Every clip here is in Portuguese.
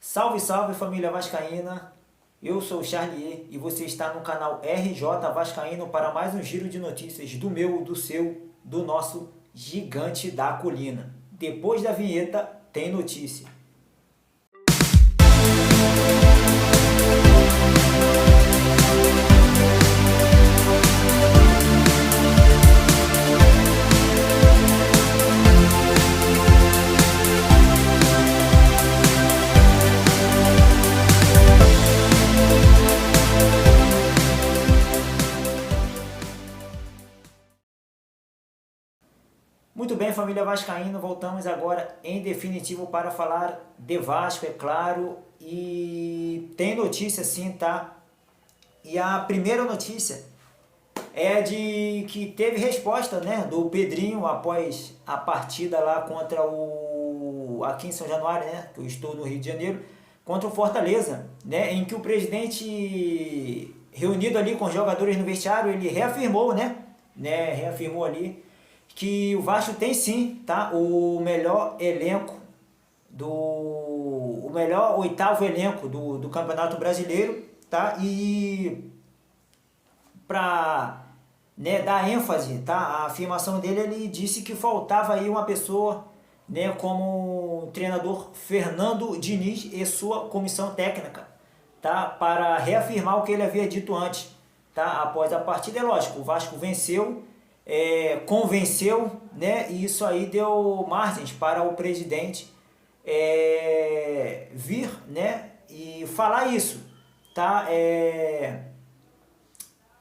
Salve, salve família vascaína, eu sou o Charlier e você está no canal RJ Vascaíno para mais um giro de notícias do meu, do seu, do nosso gigante da colina. Depois da vinheta tem notícia. Muito bem, família vascaíno, voltamos agora em definitivo para falar de Vasco, é claro, e tem notícia sim, tá? E a primeira notícia é de que teve resposta, né, do Pedrinho após a partida lá contra aqui em São Januário, né, que eu estou no Rio de Janeiro, contra o Fortaleza, né, em que o presidente reunido ali com os jogadores no vestiário, ele reafirmou, reafirmou ali que o Vasco tem sim, tá, o melhor elenco o melhor oitavo elenco do Campeonato Brasileiro, tá? E para, né, dar ênfase, tá, a afirmação dele, ele disse que faltava aí uma pessoa, né, como o treinador Fernando Diniz e sua comissão técnica, tá, para reafirmar o que ele havia dito antes, tá, após a partida. É lógico, o Vasco venceu, convenceu, né, e isso aí deu margens para o presidente vir, né, e falar isso, tá?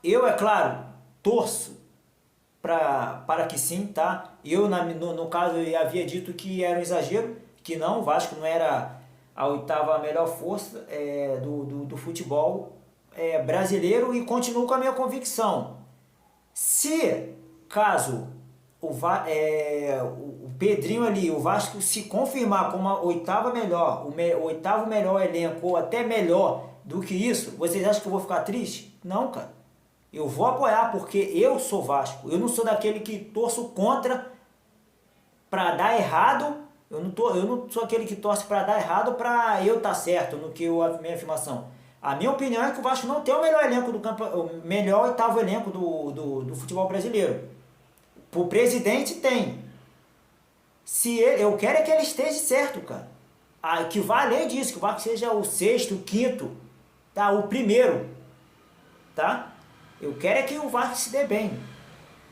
Eu, é claro, torço para que sim, tá? Eu, no caso, eu havia dito que era um exagero, que não, o Vasco não era a oitava melhor força do futebol brasileiro, e continuo com a minha convicção. Se caso o Pedrinho ali, o Vasco se confirmar como a oitava melhor, o oitavo melhor elenco, ou até melhor do que isso, vocês acham que eu vou ficar triste? Não, cara. Eu vou apoiar porque eu sou Vasco. Eu não sou daquele que torço contra para dar errado. Eu não sou aquele que torce para dar errado para eu estar certo no que a minha afirmação. A minha opinião é que o Vasco não tem o melhor elenco o melhor oitavo elenco do futebol brasileiro. O presidente tem. Eu quero é que ele esteja certo, cara. Que vá além disso, que o Vasco seja o sexto, o quinto, tá? O primeiro, tá? Eu quero é que o Vasco se dê bem.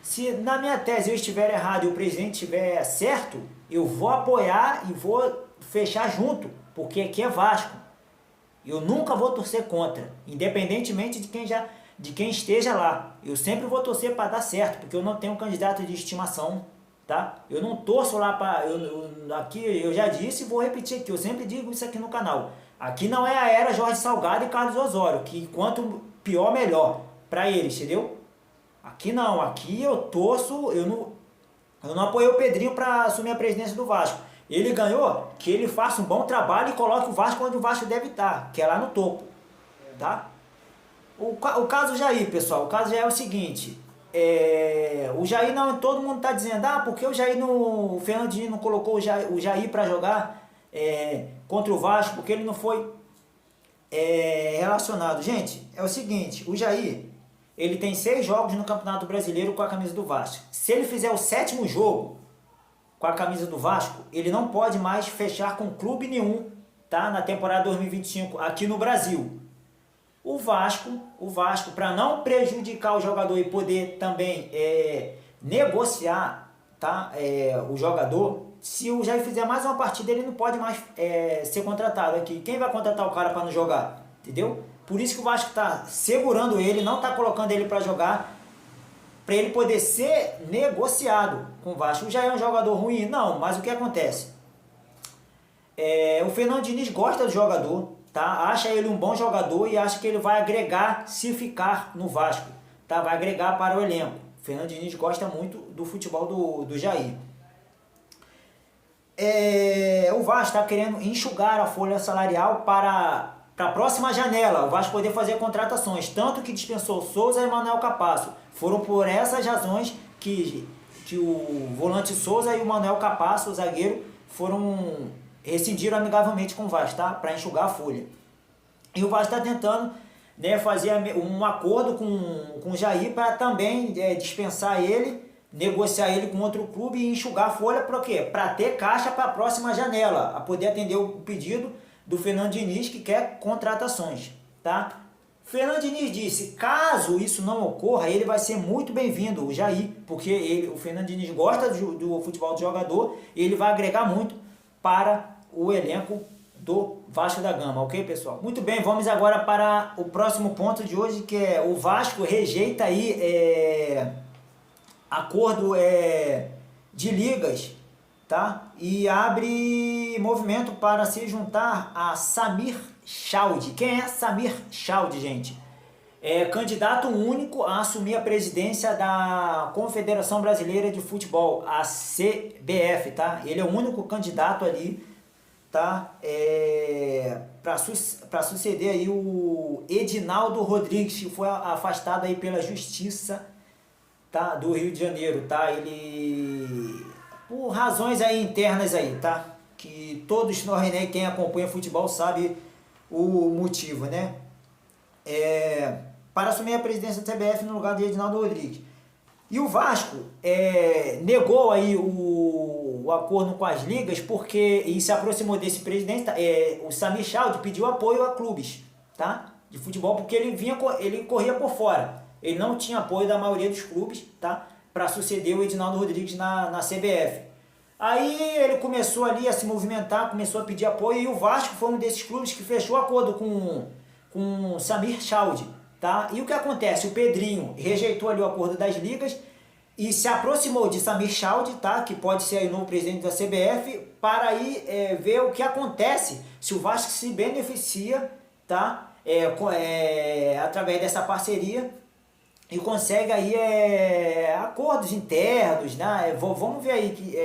Se na minha tese eu estiver errado e o presidente estiver certo, eu vou apoiar e vou fechar junto, porque aqui é Vasco. Eu nunca vou torcer contra, independentemente de quem esteja lá. Eu sempre vou torcer para dar certo, porque eu não tenho um candidato de estimação, tá? Eu não torço lá para... Aqui eu já disse e vou repetir aqui, eu sempre digo isso aqui no canal. Aqui não é a era Jorge Salgado e Carlos Osório, que quanto pior, melhor para eles, entendeu? Aqui não, aqui eu torço, eu não apoiei o Pedrinho para assumir a presidência do Vasco. Ele ganhou, que ele faça um bom trabalho e coloque o Vasco onde o Vasco deve estar, que é lá no topo, tá? O caso Jair, pessoal, o caso Jair é o seguinte, o Jair não, todo mundo está dizendo, porque o Fernando Diniz não colocou o Jair para jogar contra o Vasco, porque ele não foi relacionado. Gente, é o seguinte, o Jair, ele tem 6 jogos no Campeonato Brasileiro com a camisa do Vasco. Se ele fizer o 7º jogo com a camisa do Vasco, ele não pode mais fechar com clube nenhum, tá? Na temporada 2025 aqui no Brasil. O Vasco, para não prejudicar o jogador e poder também negociar, tá, o jogador, se o Jair fizer mais uma partida, ele não pode mais ser contratado aqui. Quem vai contratar o cara para não jogar? Entendeu? Por isso que o Vasco está segurando ele, não está colocando ele para jogar, para ele poder ser negociado com o Vasco. O Jair é um jogador ruim? Não, mas o que acontece? O Fernando Diniz gosta do jogador, tá? Acha ele um bom jogador e acha que ele vai agregar se ficar no Vasco, tá? Vai agregar para o elenco. O Fernando Diniz gosta muito do futebol do Jair. O Vasco está querendo enxugar a folha salarial para a próxima janela, o Vasco poder fazer contratações, tanto que dispensou Souza e Manuel Capasso. Foram por essas razões que o volante Souza e o Manuel Capasso, o zagueiro, foram rescindiram amigavelmente com o Vasco, tá? Para enxugar a folha. E o Vasco está tentando, né, fazer um acordo com o Jair para também dispensar ele, negociar ele com outro clube e enxugar a folha para quê? Para ter caixa para a próxima janela, a poder atender o pedido do Fernando Diniz, que quer contratações, tá? Fernando Diniz disse, caso isso não ocorra, ele vai ser muito bem-vindo, o Jair, porque o Fernando Diniz gosta do futebol do jogador, ele vai agregar muito para o elenco do Vasco da Gama, ok, pessoal? Muito bem, vamos agora para o próximo ponto de hoje, que é o Vasco rejeita aí acordo de ligas, tá? E abre movimento para se juntar a Samir Chaude. Quem é Samir Chaude, gente? É candidato único a assumir a presidência da Confederação Brasileira de Futebol, a CBF, tá? Ele é o único candidato ali, tá? Para suceder aí o Edinaldo Rodrigues, que foi afastado aí pela Justiça, tá? Do Rio de Janeiro, tá? Ele, por razões aí internas aí, tá? Que todos nós, né, quem acompanha futebol sabe o motivo, né? Para assumir a presidência da CBF no lugar de Edinaldo Rodrigues. E o Vasco negou aí o acordo com as ligas e se aproximou desse presidente. O Samir Chaude pediu apoio a clubes, tá? De futebol, porque ele corria por fora. Ele não tinha apoio da maioria dos clubes, tá? Para suceder o Edinaldo Rodrigues na CBF. Aí ele começou ali a se movimentar, começou a pedir apoio, e o Vasco foi um desses clubes que fechou acordo com o Samir Chaude, tá? E o que acontece? O Pedrinho rejeitou ali o acordo das ligas e se aproximou de Samir Chaude, tá? Que pode ser aí o novo presidente da CBF, para aí ver o que acontece, se o Vasco se beneficia, tá? Através dessa parceria, e consegue aí acordos internos, né? Vamos ver aí que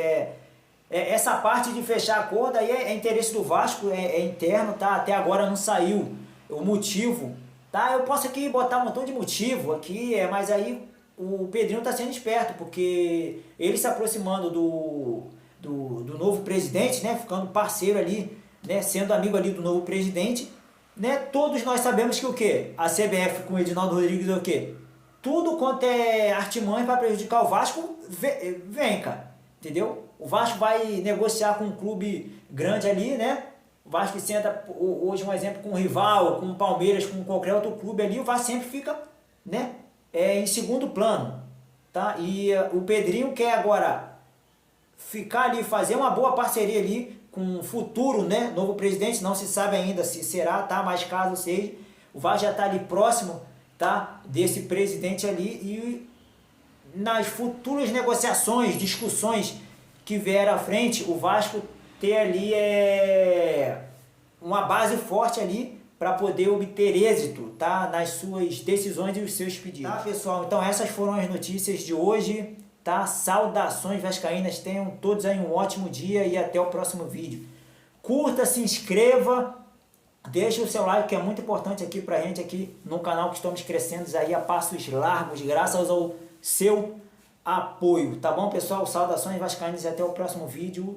essa parte de fechar acordo aí é interesse do Vasco, é interno, tá? Até agora não saiu o motivo, tá? Eu posso aqui botar um montão de motivo aqui, mas aí o Pedrinho tá sendo esperto, porque ele se aproximando do novo presidente, né? Ficando parceiro ali, né? Sendo amigo ali do novo presidente, né? Todos nós sabemos que o quê? A CBF com o Edinaldo Rodrigues é o quê? Tudo quanto é artimanha para prejudicar o Vasco, vem, cara, entendeu? O Vasco vai negociar com um clube grande ali, né? O Vasco senta hoje um exemplo com o rival, com o Palmeiras, com qualquer outro clube ali, o Vasco sempre fica, né? Em segundo plano, tá? E o Pedrinho quer agora ficar ali, fazer uma boa parceria ali com o futuro, né? Novo presidente, não se sabe ainda se será, tá? Mas caso seja, o Vasco já está ali próximo, tá? Desse presidente ali, e nas futuras negociações, discussões que vier à frente, o Vasco ter ali uma base forte ali para poder obter êxito, tá? Nas suas decisões e os seus pedidos. Tá, pessoal? Então essas foram as notícias de hoje, tá? Saudações vascaínas, tenham todos aí um ótimo dia e até o próximo vídeo. Curta, se inscreva, deixa o seu like, que é muito importante aqui pra gente aqui no canal, que estamos crescendo aí a passos largos, graças ao seu apoio, tá bom, pessoal? Saudações vascaínas e até o próximo vídeo.